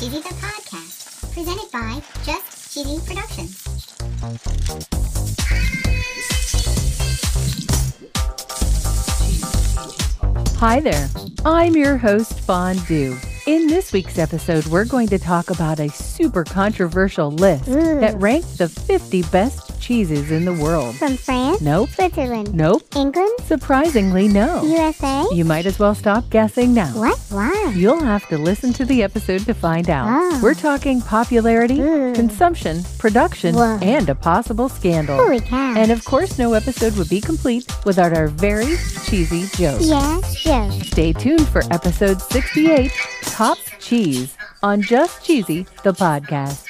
Cheesy the Podcast, presented by Just Cheesy Productions. Hi there, I'm your host, Fondue. In this week's episode, we're going to talk about a super controversial list that ranked the 50 best cheeses in the world. From France? Nope. Switzerland? Nope. England? Surprisingly, no. USA? You might as well stop guessing now. What? Why? You'll have to listen to the episode to find out. Oh. We're talking popularity, consumption, production, Whoa. and a possible scandal. Holy cow. And of course, no episode would be complete without our very cheesy joke. Yes, Joe. Stay tuned for episode 68, Top Cheese, on Just Cheesy, the podcast.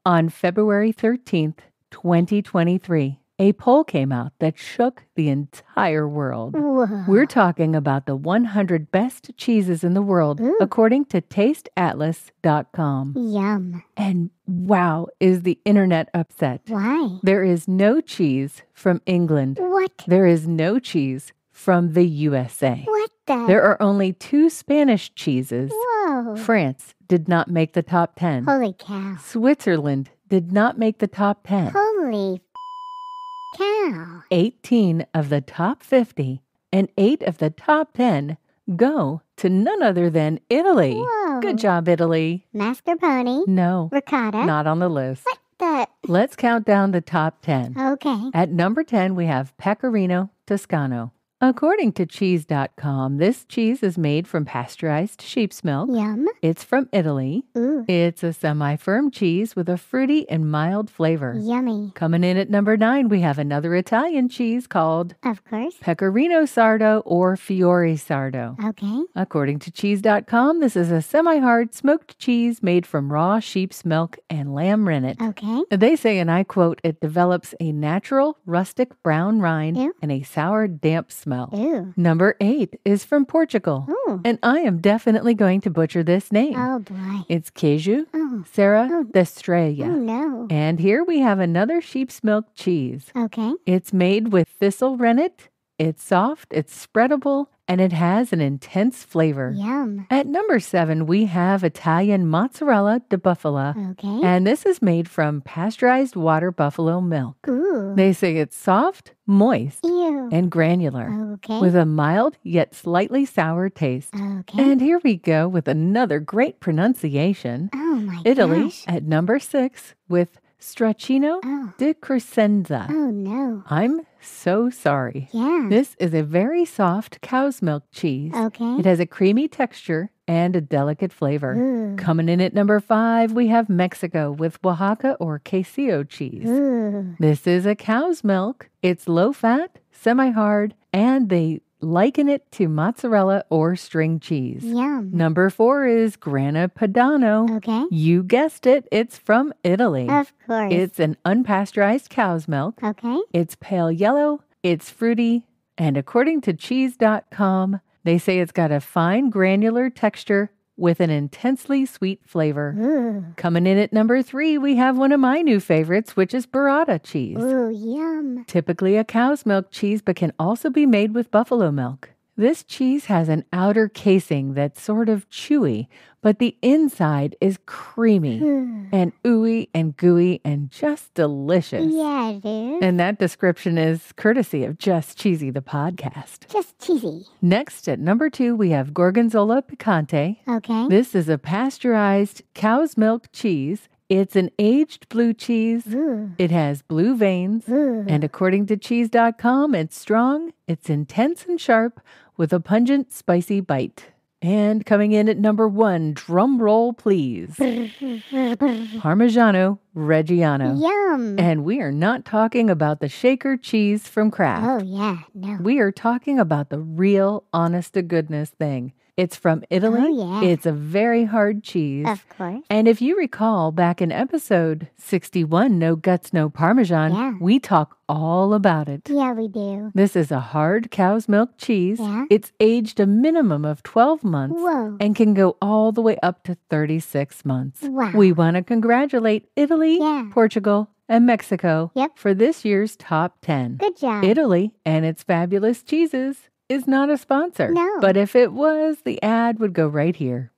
On February 13th, 2023, a poll came out that shook the entire world. Whoa. We're talking about the 100 best cheeses in the world, according to TasteAtlas.com. Yum. And wow, is the internet upset. Why? There is no cheese from England. What? There is no cheese from the USA. What the? There are only 2 Spanish cheeses. Whoa. France did not make the top 10. Holy cow. Switzerland did not make the top 10. Holy cow. 18 of the top 50 and 8 of the top 10 go to none other than Italy. Whoa. Good job, Italy. Mascarpone? No, Ricotta? not on the list. What the? Let's count down the top 10. Okay. At number 10, we have Pecorino Toscano. According to cheese.com, this cheese is made from pasteurized sheep's milk. Yum. It's from Italy. Ooh. It's a semi-firm cheese with a fruity and mild flavor. Yummy. Coming in at number 9, we have another Italian cheese called Of course. Pecorino Sardo or Fiore Sardo. Okay. According to cheese.com, this is a semi-hard smoked cheese made from raw sheep's milk and lamb rennet. Okay. They say, and I quote, it develops a natural rustic brown rind Ew. and a sour damp smell. Ooh. Number 8 is from Portugal. Ooh. And I am definitely going to butcher this name. Oh, boy. It's Queijo Oh. Serra d'Estrella. Oh, no. And here we have another sheep's milk cheese. Okay. It's made with thistle rennet. It's soft, it's spreadable, and it has an intense flavor. Yum. At number 7, we have Italian mozzarella di bufala. Okay. And this is made from pasteurized water buffalo milk. Ooh. They say it's soft, moist, Ew. and granular, Okay. with a mild yet slightly sour taste. Okay. And here we go with another great pronunciation. Oh, my Italy gosh. at number 6 with Stracchino Oh. di Crescenza. Oh, no. I'm so sorry. Yeah. This is a very soft cow's milk cheese. Okay. It has a creamy texture and a delicate flavor. Ooh. Coming in at number 5, we have Mexico with Oaxaca or quesillo cheese. Ooh. This is a cow's milk. It's low fat, semi-hard, and they liken it to mozzarella or string cheese. Yum. Number 4 is Grana Padano. Okay. You guessed it, it's from Italy. Of course. It's an unpasteurized cow's milk. Okay. It's pale yellow, it's fruity, and according to cheese.com, they say it's got a fine granular texture with an intensely sweet flavor. Ooh. Coming in at number 3, we have one of my new favorites, which is burrata cheese. Ooh, yum. Typically a cow's milk cheese, but can also be made with buffalo milk. This cheese has an outer casing that's sort of chewy, but the inside is creamy and ooey and gooey and just delicious. Yeah, it is. And that description is courtesy of Just Cheesy, the podcast. Just cheesy. Next, at number 2, we have Gorgonzola Picante. Okay. This is a pasteurized cow's milk cheese. It's an aged blue cheese. Ooh. It has blue veins. Ooh. And according to cheese.com, it's strong, it's intense and sharp, with a pungent, spicy bite. And coming in at number 1, drum roll please, Parmigiano Reggiano. Yum. And we are not talking about the shaker cheese from Kraft. Oh, yeah. No. We are talking about the real, honest-to-goodness thing. It's from Italy. Oh, yeah. It's a very hard cheese. Of course. And if you recall, back in episode 61, No Guts, No Parmesan, Yeah. we talk all about it. Yeah, we do. This is a hard cow's milk cheese. Yeah. It's aged a minimum of 12 months Whoa. and can go all the way up to 36 months. Wow. We want to congratulate Italy, Yeah. Portugal, and Mexico Yep. for this year's top 10. Good job. Italy and its fabulous cheeses is not a sponsor. No. But if it was, the ad would go right here.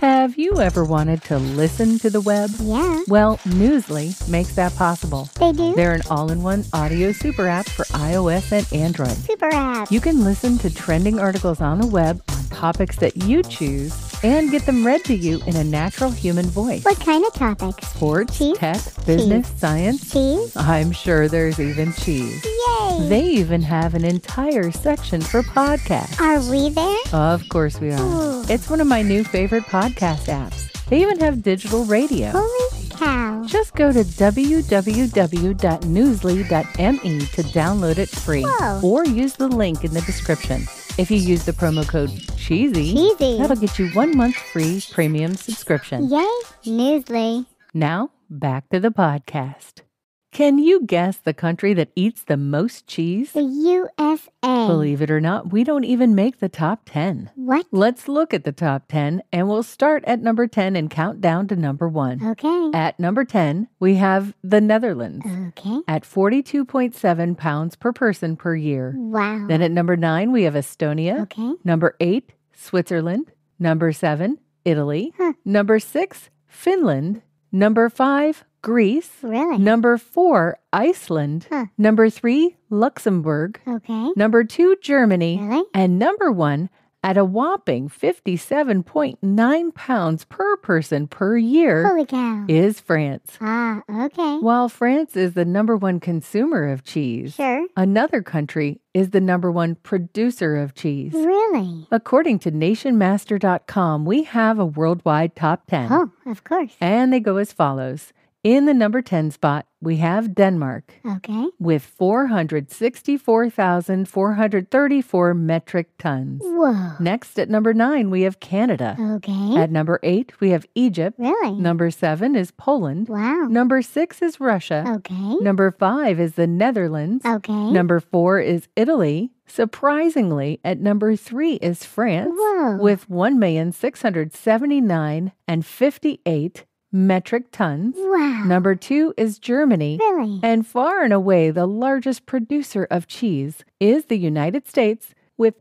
Have you ever wanted to listen to the web? Yeah. Well, Newsly makes that possible. They do? They're an all-in-one audio super app for iOS and Android. Super app. You can listen to trending articles on the web on topics that you choose and get them read to you in a natural human voice. What kind of topics? Sports, Cheese? tech, business, science. Cheese? I'm sure there's even cheese. Yay! They even have an entire section for podcasts. Are we there? Of course we are. Ooh. It's one of my new favorite podcast apps. They even have digital radio. Holy cow. Just go to www.newsly.me to download it free. Whoa. Or use the link in the description. If you use the promo code CHEESY, that'll get you 1 month free premium subscription. Yay, Newsly. Now, back to the podcast. Can you guess the country that eats the most cheese? The USA. Believe it or not, we don't even make the top 10. What? Let's look at the top 10, and we'll start at number 10 and count down to number 1. Okay. At number 10, we have the Netherlands Okay. at 42.7 pounds per person per year. Wow. Then at number 9, we have Estonia. Okay. Number 8, Switzerland. Number 7, Italy. Huh. Number 6, Finland. Number 5, Greece. Really? Number 4, Iceland. Huh. Number 3, Luxembourg. Okay. Number 2, Germany. Really? And number 1, at a whopping 57.9 pounds per person per year, Holy cow. is France. Ah, okay. While France is the number 1 consumer of cheese, Sure. another country is the number 1 producer of cheese. Really? According to nationmaster.com, we have a worldwide top 10. Oh, of course. And they go as follows. In the number 10 spot, we have Denmark Okay. with 464,434 metric tons. Whoa. Next at number 9, we have Canada. Okay. At number 8, we have Egypt. Really? Number 7 is Poland. Wow. Number 6 is Russia. Okay. Number 5 is the Netherlands. Okay. Number 4 is Italy. Surprisingly, at number 3 is France Whoa. with 1,679,058 metric tons. Wow. Number 2 is Germany. Really? And far and away the largest producer of cheese is the United States with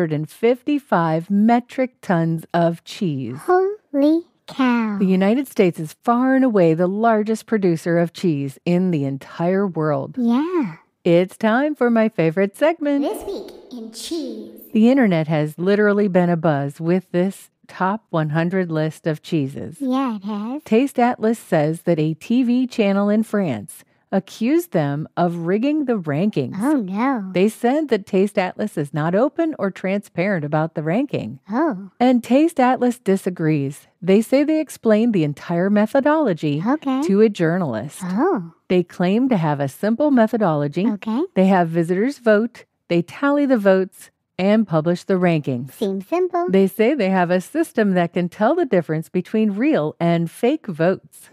6,317,655 metric tons of cheese. Holy cow. The United States is far and away the largest producer of cheese in the entire world. Yeah. It's time for my favorite segment. This week in cheese. The internet has literally been abuzz with this top 100 list of cheeses. Yeah, it has. Taste Atlas says that a TV channel in France accused them of rigging the rankings. Oh, no. They said that Taste Atlas is not open or transparent about the ranking. Oh, And Taste Atlas disagrees. They say they explained the entire methodology okay. to a journalist. Oh, They claim to have a simple methodology. okay. They have visitors vote, they tally the votes, and publish the rankings. Seems simple. They say they have a system that can tell the difference between real and fake votes.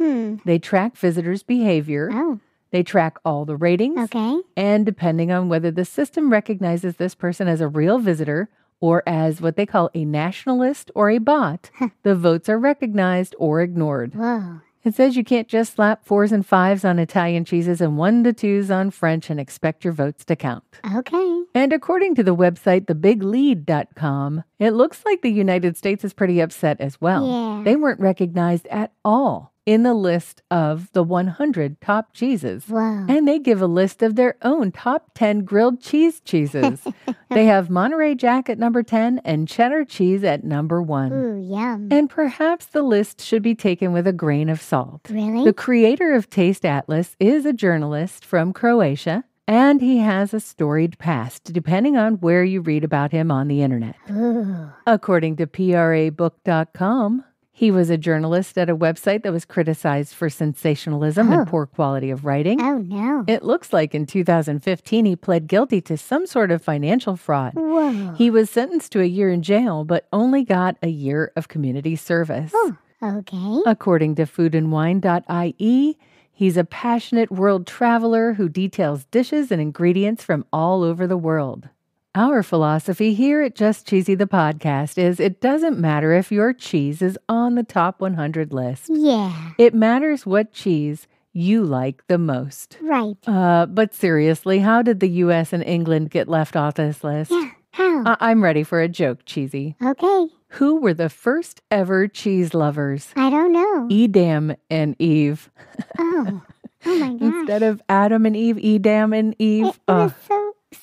They track visitors' behavior. Oh, They track all the ratings. okay. And depending on whether the system recognizes this person as a real visitor or as what they call a nationalist or a bot, the votes are recognized or ignored. Whoa. It says you can't just slap 4s and 5s on Italian cheeses and 1 to 2s on French and expect your votes to count. Okay. And according to the website thebiglead.com, it looks like the United States is pretty upset as well. Yeah. They weren't recognized at all in the list of the 100 top cheeses. Whoa. And they give a list of their own top 10 grilled cheeses. They have Monterey Jack at number 10 and cheddar cheese at number 1. Ooh, yum. And perhaps the list should be taken with a grain of salt. Really? The creator of Taste Atlas is a journalist from Croatia, and he has a storied past, depending on where you read about him on the internet. Ooh. According to prabook.com, he was a journalist at a website that was criticized for sensationalism and poor quality of writing. Oh, no. It looks like in 2015 he pled guilty to some sort of financial fraud. Whoa. He was sentenced to a year in jail, but only got a year of community service. Oh, okay. According to foodandwine.ie, he's a passionate world traveler who details dishes and ingredients from all over the world. Our philosophy here at Just Cheesy the podcast is it doesn't matter if your cheese is on the top 100 list. Yeah. It matters what cheese you like the most. Right. But seriously, how did the U.S. and England get left off this list? Yeah. How? I'm ready for a joke, Cheesy. Okay. Who were the first ever cheese lovers? I don't know. Edam and Eve. Oh my gosh. Instead of Adam and Eve, Edam and Eve. It was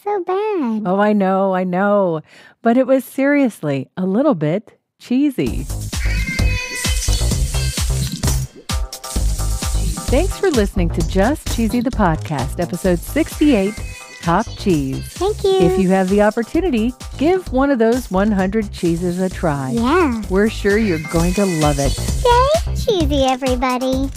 so bad. Oh, I know. But it was seriously a little bit cheesy. Thanks for listening to Just Cheesy the Podcast, episode 68, Top Cheese. Thank you. If you have the opportunity, give one of those 100 cheeses a try. Yeah. We're sure you're going to love it. Stay cheesy, everybody.